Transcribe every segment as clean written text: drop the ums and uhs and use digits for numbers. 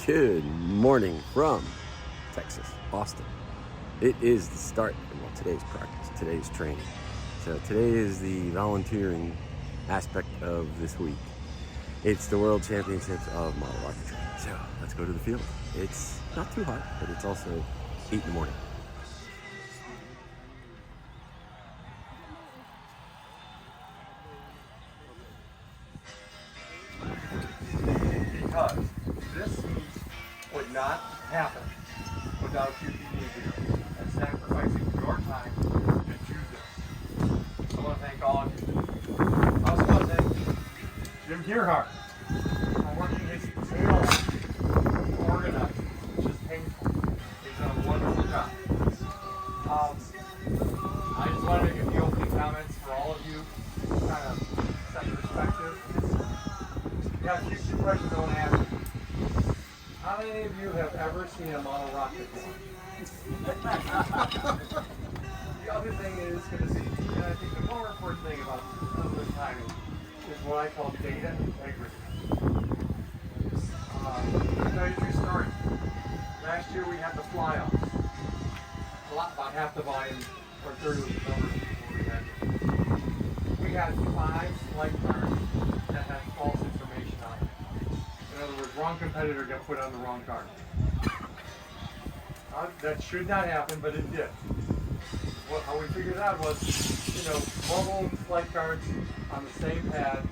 Good morning from Texas, Austin. It is the start of today's practice, today's training. So today is the volunteering aspect of this week. It's the World Championships of Model Rocketry. So let's go to the field. It's not too hot, but it's also 8 in the morning. Because this would not happen without you being here and sacrificing your time to do this. I want to thank all of you. I also want to thank Jim Gearhart for working his tail off to organize, which is painful. He's done a wonderful job. I just want to make a few opening comments for all of you, kind of set perspective. Yeah, a few questions I want to ask you. How many of you have ever seen a model rocket before? The other thing is going to see, and I think the more important thing about this timing is what I call data integrity. I'll tell you a true story. Last year we had the fly-offs. About half the volume, or a third of the numbers before we had it. We had 5 flight cards that had false information on it. In other words, wrong competitor got put on the wrong card. That should not happen, but it did. How we figured it out was, multiple flight cards on the same pad.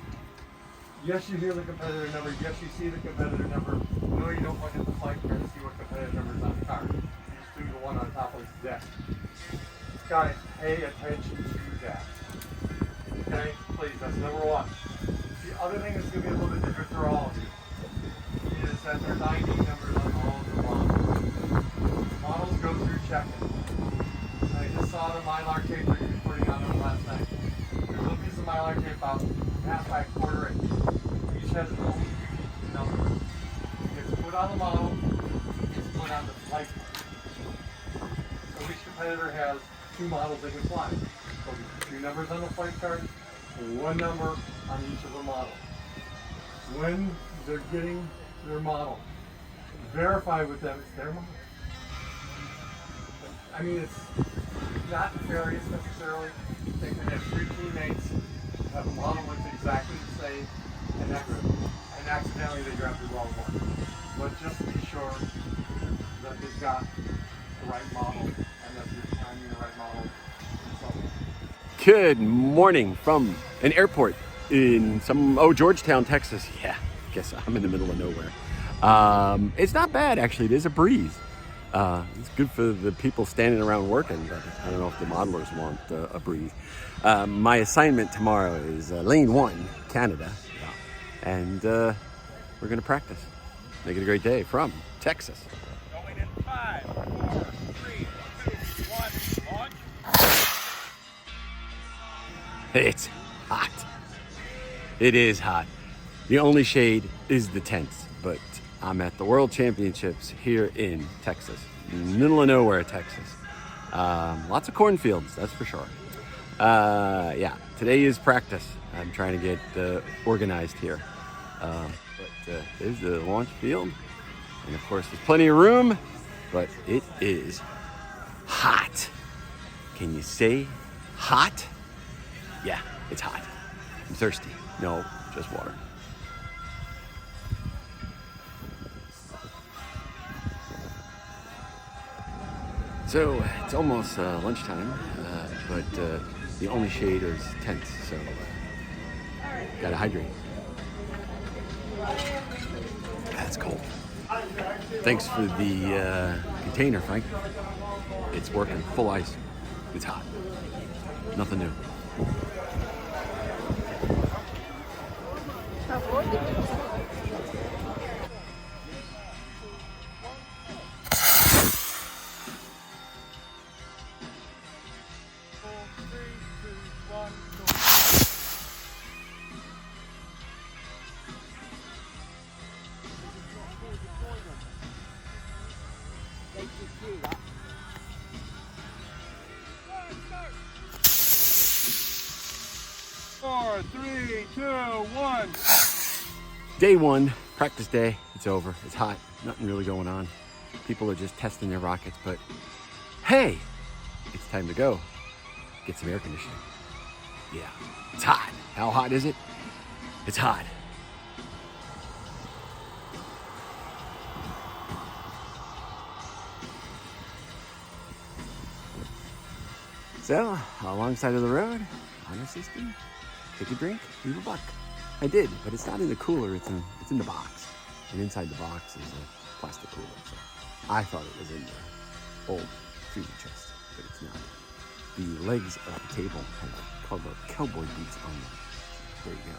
Yes, you hear the competitor number. Yes, you see the competitor number. No, you don't look at the flight card to see what competitor number is on the card. You just do the one on top of the deck. Guys, pay attention to that. Okay? Please, that's number one. The other thing that's going to be a little bit different for all of you is that there are 90 numbers on all of the models. Models go through checking. I just saw the Mylar tape that you were putting on them last night. There's a little piece of Mylar tape about half by a quarter inch. Each has its own unique number. It gets put on the model, it gets put on the flight. So each competitor has 2 models they can fly. So 2 numbers on the flight card, 1 number on each of the models. When they're getting their model, verify with them it's their model. I mean, it's not nefarious necessarily. They can have 3 teammates have a model that's exactly the same, and accidentally they grab the wrong one. But just be sure that they've got the right model and that you're timing the right model. Good morning from an airport in Georgetown, Texas. Yeah, I guess I'm in the middle of nowhere. It's not bad, actually. It is a breeze. It's good for the people standing around working, but I don't know if the modelers want a breeze. My assignment tomorrow is Lane 1, Canada, and we're going to practice. Make it a great day from Texas. Going in 5, 4, 3, 2, 1, launch. It's hot. It is hot. The only shade is the tents, but I'm at the World Championships here in Texas, in the middle of nowhere, Texas. Lots of cornfields, that's for sure. Yeah, today is practice. I'm trying to get organized here. But there's the launch field, and of course there's plenty of room, but it is hot. Can you say hot? Yeah, it's hot. I'm thirsty. No, just water. So it's almost lunchtime, but the only shade is tents, so gotta hydrate. That's cold. Thanks for the container, Frank. It's working full ice. It's hot. Nothing new. Four, three, two, one. Day 1 Practice day, it's over. It's hot, nothing really going on. People are just testing their rockets, but hey, it's time to go. Get some air conditioning. Yeah, it's hot. How hot is it? It's hot. So, alongside of the road, honor system, take a drink, leave a buck. I did, but it's not in the cooler, it's in the box. And inside the box is a plastic cooler. So I thought it was in the old freezer chest, but it's not. The legs of the table have cowboy boots on them. There you go.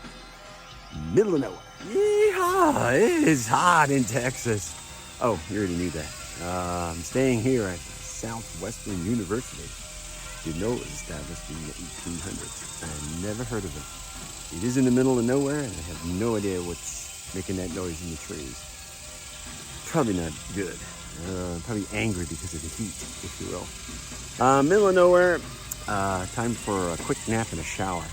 Middle of nowhere. Yeehaw! It is hot in Texas. Oh, you already knew that. I'm staying here at Southwestern University. Didn't know it was established in the 1800s. I never heard of it. It is in the middle of nowhere, and I have no idea what's making that noise in the trees. Probably not good. Probably angry because of the heat, if you will. Middle of nowhere. Time for a quick nap and a shower.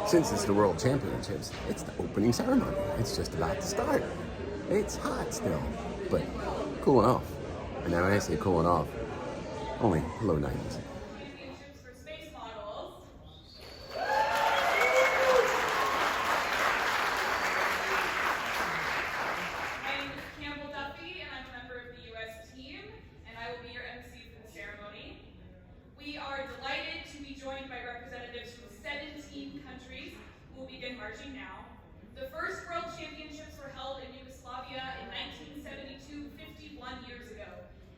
Since it's the World Championships, it's the opening ceremony. It's just about to start. It's hot still, but cooling off. And now when I say cooling off, only low 90s. Championships for space models. My name is Campbell Duffy, and I'm a member of the U.S. team, and I will be your MC for the ceremony. We are delighted to be joined by representatives from 17 countries who will begin marching now. The first World Championships were held in Yugoslavia in 1972, 51 years ago.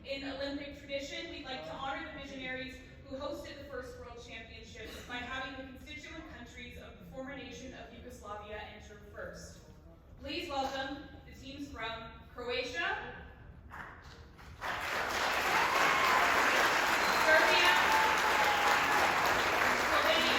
In Olympic tradition, we'd like to honor the visionaries who hosted the first World Championships by having the constituent countries of the former nation of Yugoslavia enter first. Please welcome the teams from Croatia, Serbia, Slovenia.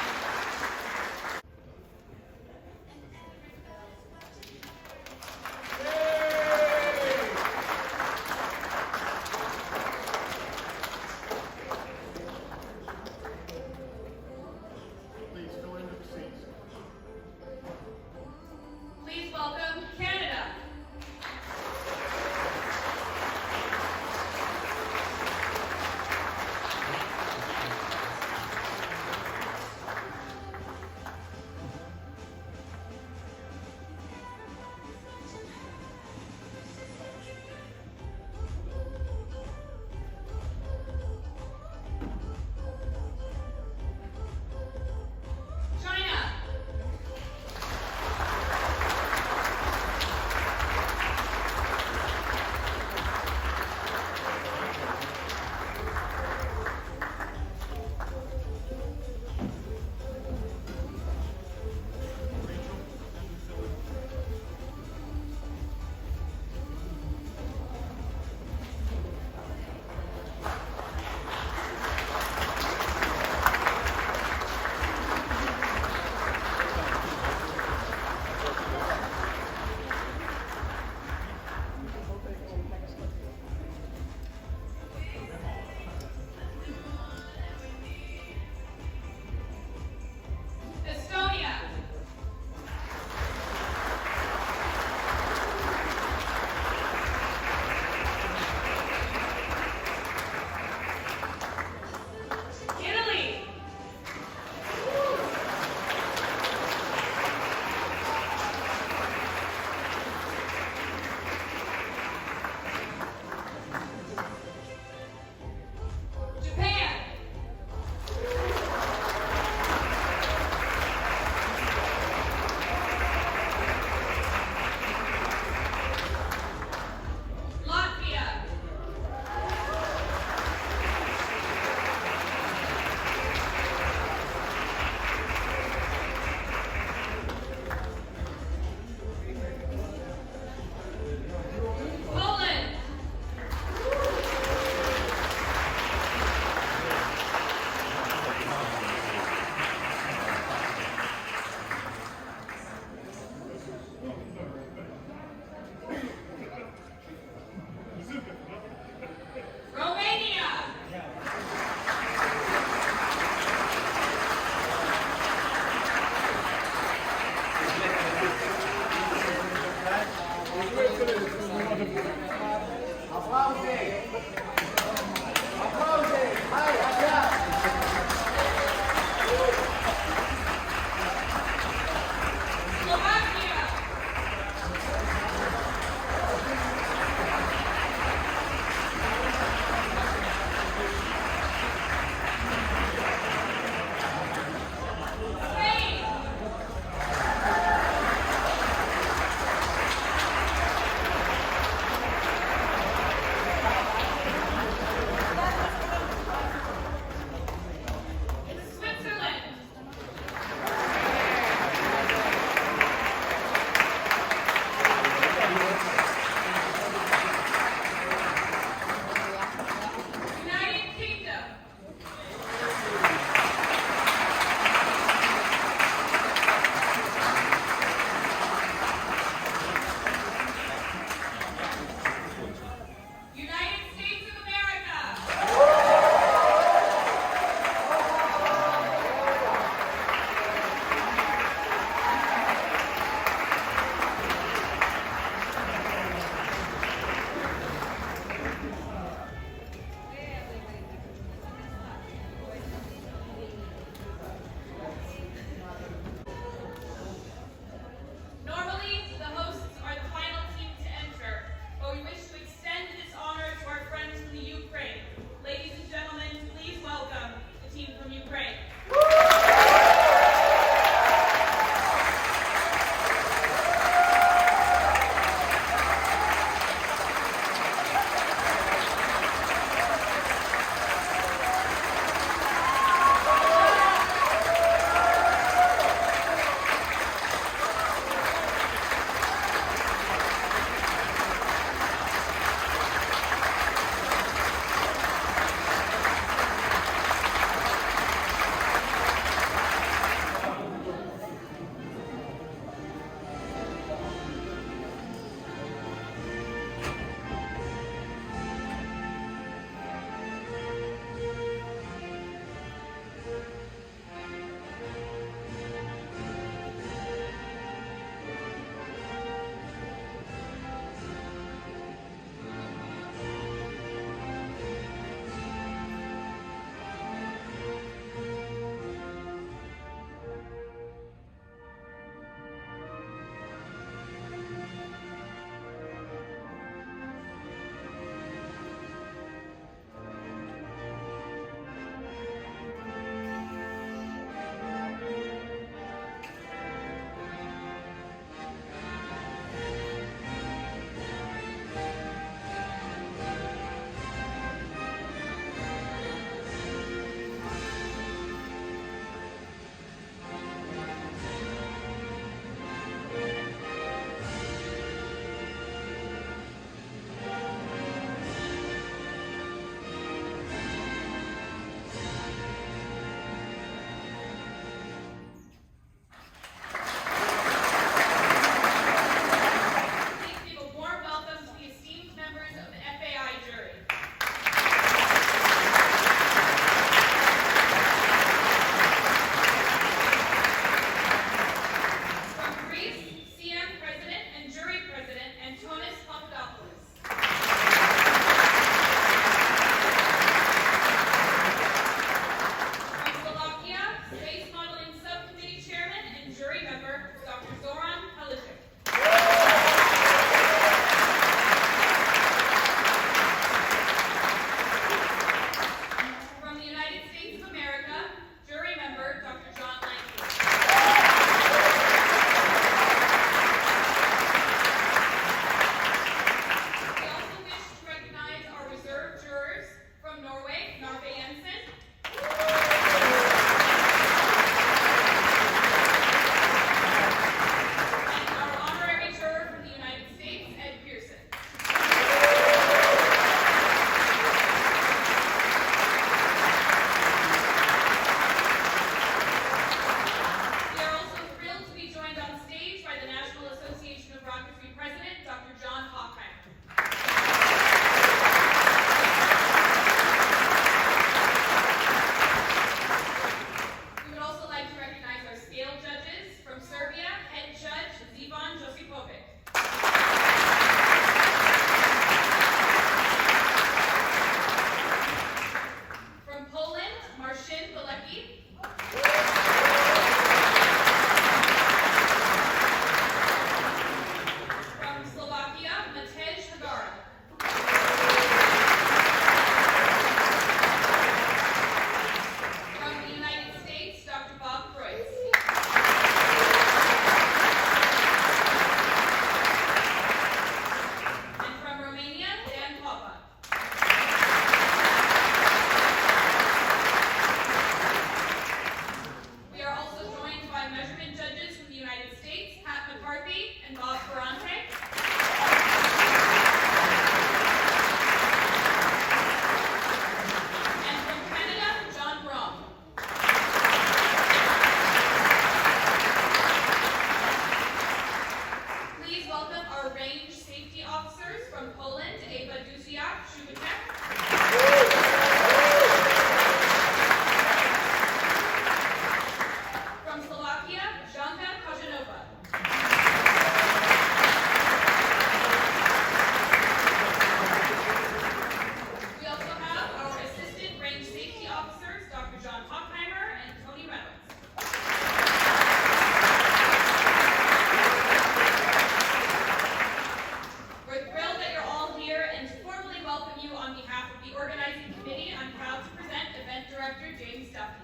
Duffy.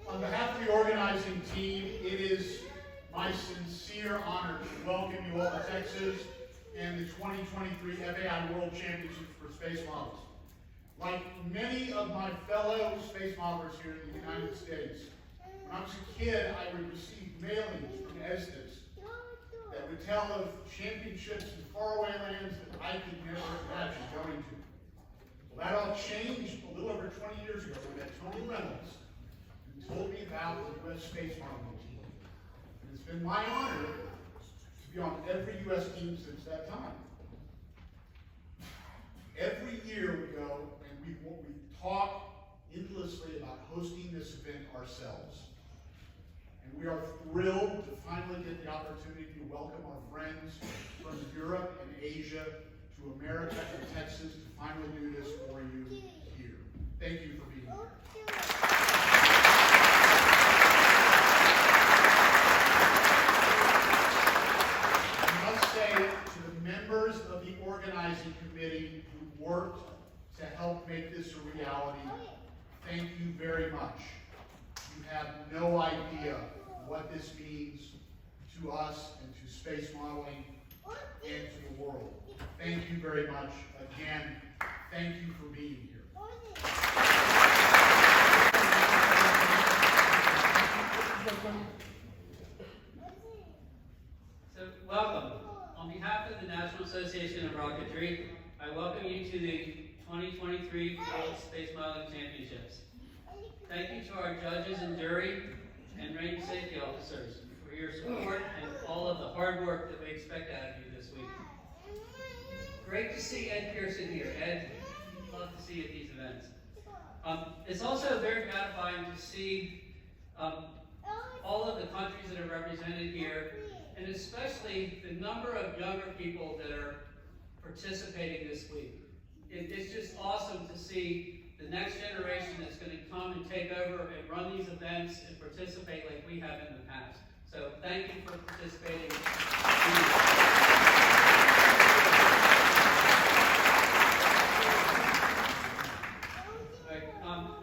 On behalf of the organizing team, it is my sincere honor to welcome you all to Texas and the 2023 FAI World Championships for Space Models. Like many of my fellow space modelers here in the United States, when I was a kid, I would receive mailings from Estes that would tell of championships in faraway lands that I could never imagine going to. Well, that all changed a little over 20 years ago when I met Tony Reynolds, who told me about the U.S. space modeling team. And it's been my honor to be on every U.S. team since that time. Every year we go and we talk endlessly about hosting this event ourselves. And we are thrilled to finally get the opportunity to welcome our friends from Europe and Asia to America and Texas to finally do this for you here. Thank you for being here. I must say to the members of the organizing committee who worked to help make this a reality, thank you very much. You have no idea what this means to us and to space modeling and to the world. Thank you very much. Again, thank you for being here. So, welcome. On behalf of the National Association of Rocketry, I welcome you to the 2023 World Space Modeling Championships. Thank you to our judges and jury and range safety officers for your support and all of the hard work that we expect out of you this week. Great to see Ed Pearson here. Ed, love to see you at these events. It's also very gratifying to see all of the countries that are represented here, and especially the number of younger people that are participating this week. It's just awesome to see the next generation that's going to come and take over and run these events and participate like we have in the past. So thank you for participating.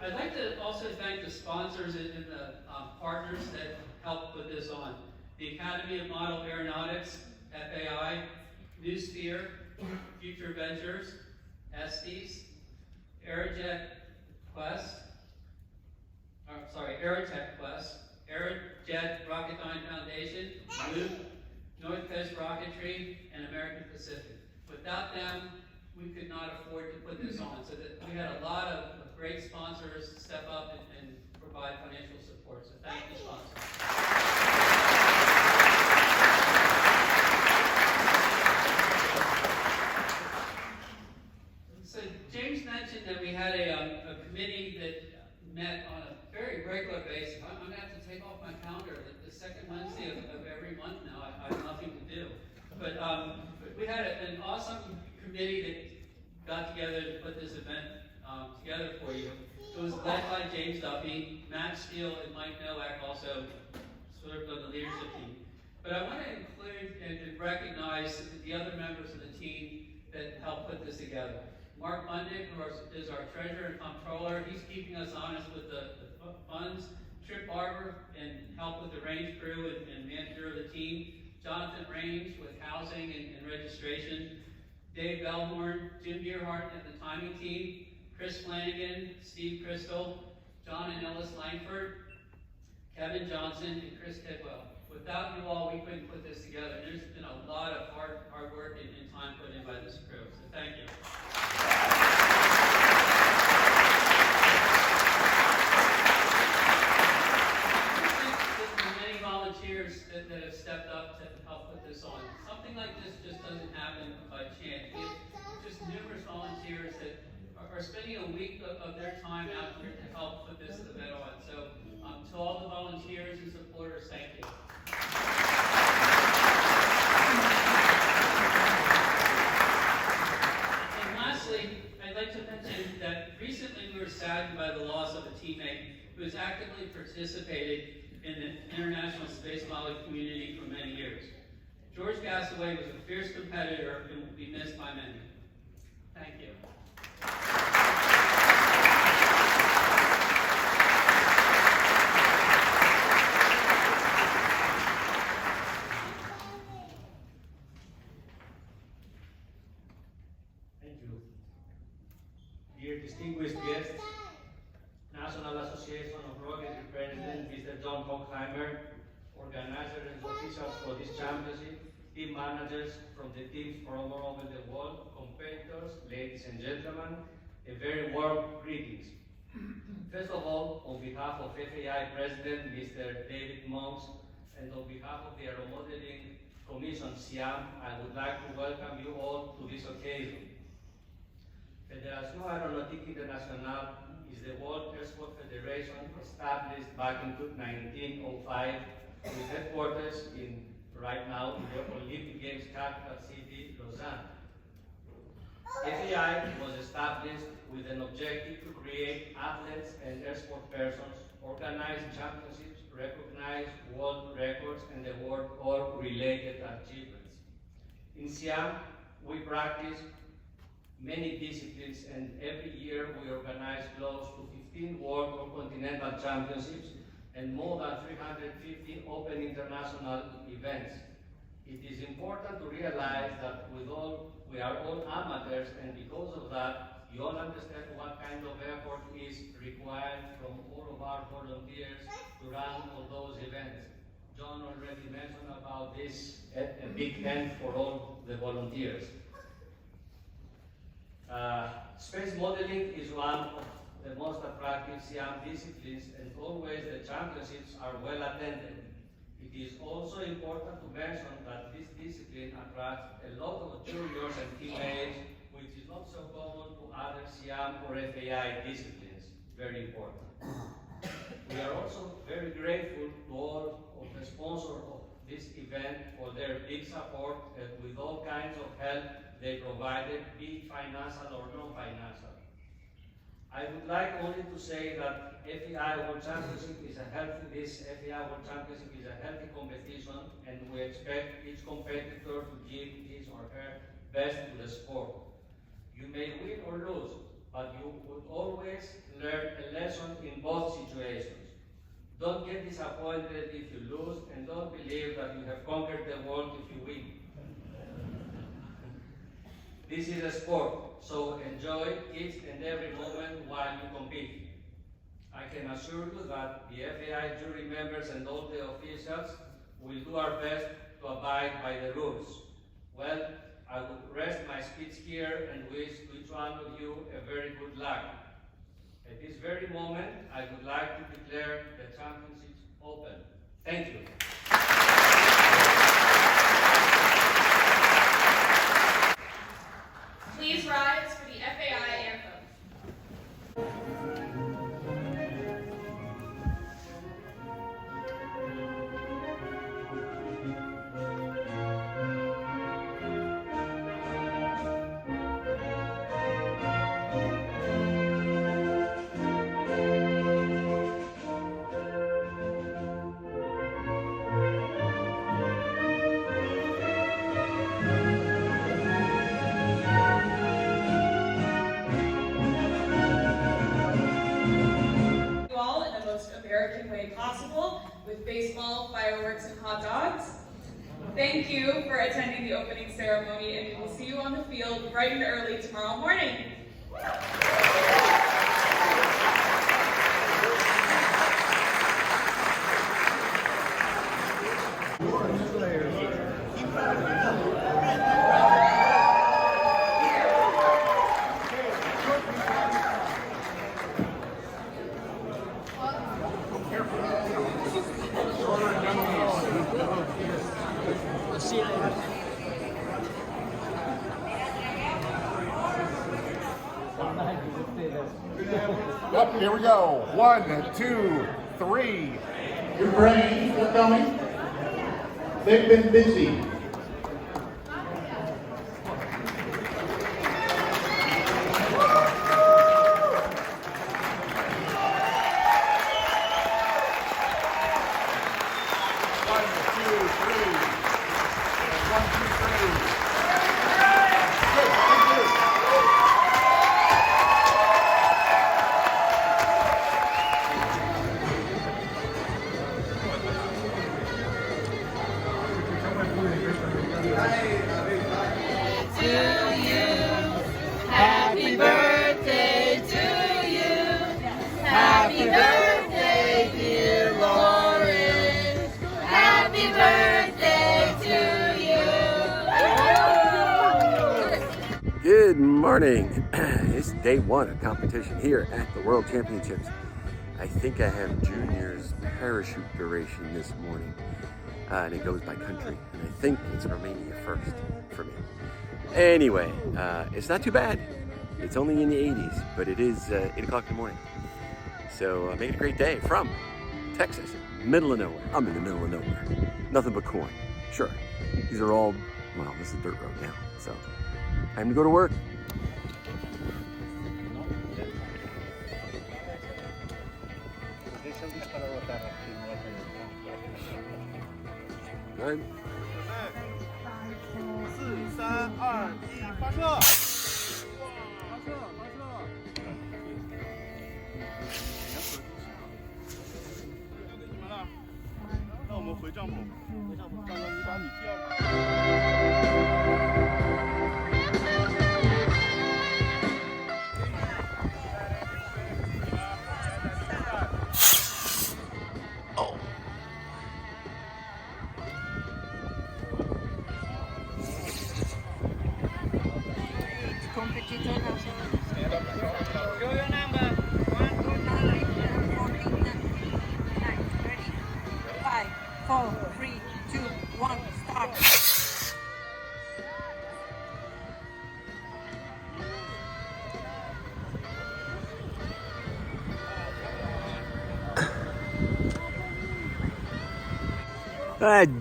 I'd like to also thank the sponsors and the partners that helped put this on. The Academy of Model Aeronautics, FAI, Newsphere, Future Ventures, Estes, Aerojet Quest, Aerotech Quest, Aerojet Rocketdyne Foundation, Loop, North Coast Rocketry, and American Pacific. Without them, we could not afford to put this on. So that we had a lot of great sponsors step up and provide financial support. So thank you, sponsors. So James mentioned that we had a committee that met on a very regular basis. I'm going to have to take off my calendar the second Wednesday of every month now. I have nothing to do. But we had an awesome committee that got together to put this event together for you. It was led by James Duffy, Matt Steele, and Mike Nowak also served on the leadership team. But I want to include and recognize the other members of the team that helped put this together. Mark Bundick, who is our treasurer and comptroller, he's keeping us honest with the funds. Trip Barber, and help with the range crew and manager of the team. Jonathan Range with housing and registration. Dave Bellhorn, Jim Beerhart and the timing team. Chris Flanagan, Steve Crystal, John and Ellis Langford, Kevin Johnson, and Chris Tidwell. Without you all, we couldn't put this together. There's been a lot of hard work and time put in by this crew, so thank you. The many volunteers that have stepped up to help put this on. Something like this just doesn't happen by chance. We have just numerous volunteers that are spending a week of their time out here to help put this event on. So to all the volunteers and supporters, thank you. And lastly, I'd like to mention that recently we were saddened by the loss of a teammate who has actively participated in the international space modeling community for many years. George Gassaway was a fierce competitor and will be missed by many. Thank you. Thank you. Dear distinguished guests, National Association of Rocketry President, Mr. John Hockheimer, organizers and officials for this championship, team managers from the teams from all over the world, competitors, ladies and gentlemen, a very warm greetings. First of all, on behalf of FAI President, Mr. David Monks, and on behalf of the Aeromodeling Commission, SIAM, I would like to welcome you all to this occasion. Fédération Aéronautique Internationale is the World Airsport Federation established back in 1905 with headquarters right now in the Olympic Games capital city, Lausanne. FAI was established with an objective to create athletes and airsport persons, organize championships, recognize world records, and award all related achievements. In SIAM, we practice many disciplines, and every year we organize close to 15 world or continental championships and more than 350 open international events. It is important to realize that we are all amateurs, and because of that, you all understand what kind of effort is required from all of our volunteers to run all those events. John already mentioned about this, a big hand for all the volunteers. Space modeling is one of the most attractive SIAM disciplines, and always the championships are well attended. It is also important to mention that this discipline attracts a lot of juniors and teenagers, which is not so common to other SIAM or FAI disciplines. Very important. We are also very grateful to all of the sponsors of this event for their big support and with all kinds of help they provided, be it financial or non-financial. I would like only to say that FAI World Championship is a healthy competition, and we expect each competitor to give his or her best to the sport. You may win or lose, but you would always learn a lesson in both situations. Don't get disappointed if you lose, and don't believe that you have conquered the world if you win. This is a sport, so enjoy each and every moment while you compete. I can assure you that the FAI jury members and all the officials will do our best to abide by the rules. Well, I will rest my speech here and wish to each one of you a very good luck. At this very moment, I would like to declare the championships open. Thank you. Please rise for the FAI anthem. American way possible with baseball, fireworks, and hot dogs. Thank you for attending the opening ceremony, and we will see you on the field bright and early tomorrow morning. Up, here we go. 1, 2, 3. Your brains are coming. They've been busy. Happy birthday, dear Lauren. Happy birthday to you. Good morning. It's day one of competition here at the World Championships. I think I have juniors parachute duration this morning. And it goes by country. And I think it's Romania first for me. Anyway, it's not too bad. It's only in the 80s, but it is 8 o'clock in the morning. So make it a great day from Texas, middle of nowhere. I'm in the middle of nowhere. Nothing but corn. Sure. These are all, well, this is dirt road now. So time to go to work. All right. 4、3、2、1，发射！发射！你们了？那我们回帐篷。刚刚你把你第二个。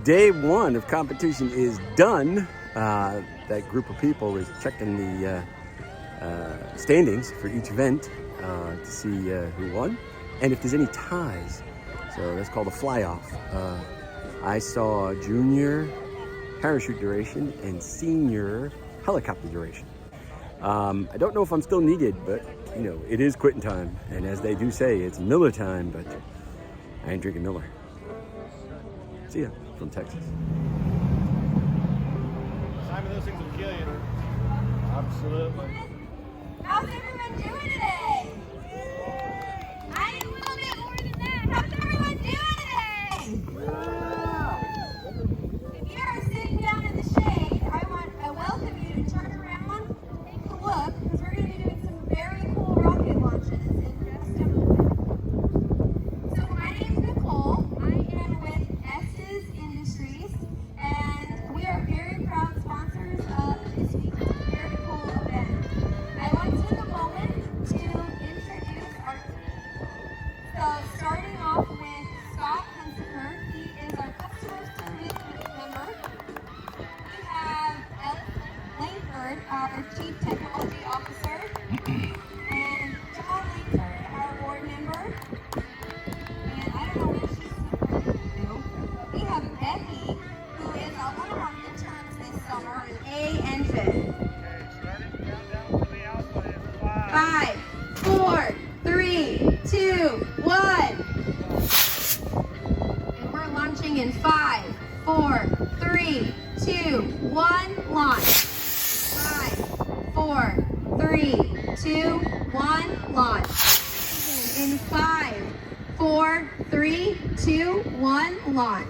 Day one of competition is done. That group of people is checking the standings for each event to see who won and if there's any ties. So that's called a fly-off. I saw junior parachute duration and senior helicopter duration. I don't know if I'm still needed, but you know, it is quitting time. And as they do say, it's Miller time, but I ain't drinking Miller. See ya from Texas. Simon, those things will kill you. Absolutely. How's everyone doing today? I need a little bit more than that. How's everyone doing today? If you are sitting down in the shade, I welcome you to turn around, take a look, because we're going to be doing some very cool rocket launches in just a moment. So my name is Nicole. I am with S's Industries, and we are very proud sponsors of this week's very cool event. I want to take a moment to introduce our team. So starting off with Scott Hunsaker, he is our customer service member. We have Ellen Langford, our chief technology officer, and John Langford, our board member. And I don't know what she's supposed to do. We have Becky, who is one of our interns this summer, an A infant. Starting countdown for the alpha is 5, 4, 3, 2, 1. And we're launching in 5, 4, 3, 2, 1, launch. 5, 4, 3, 2, 1, launch. In 5, 4, 3, 2, 1, launch.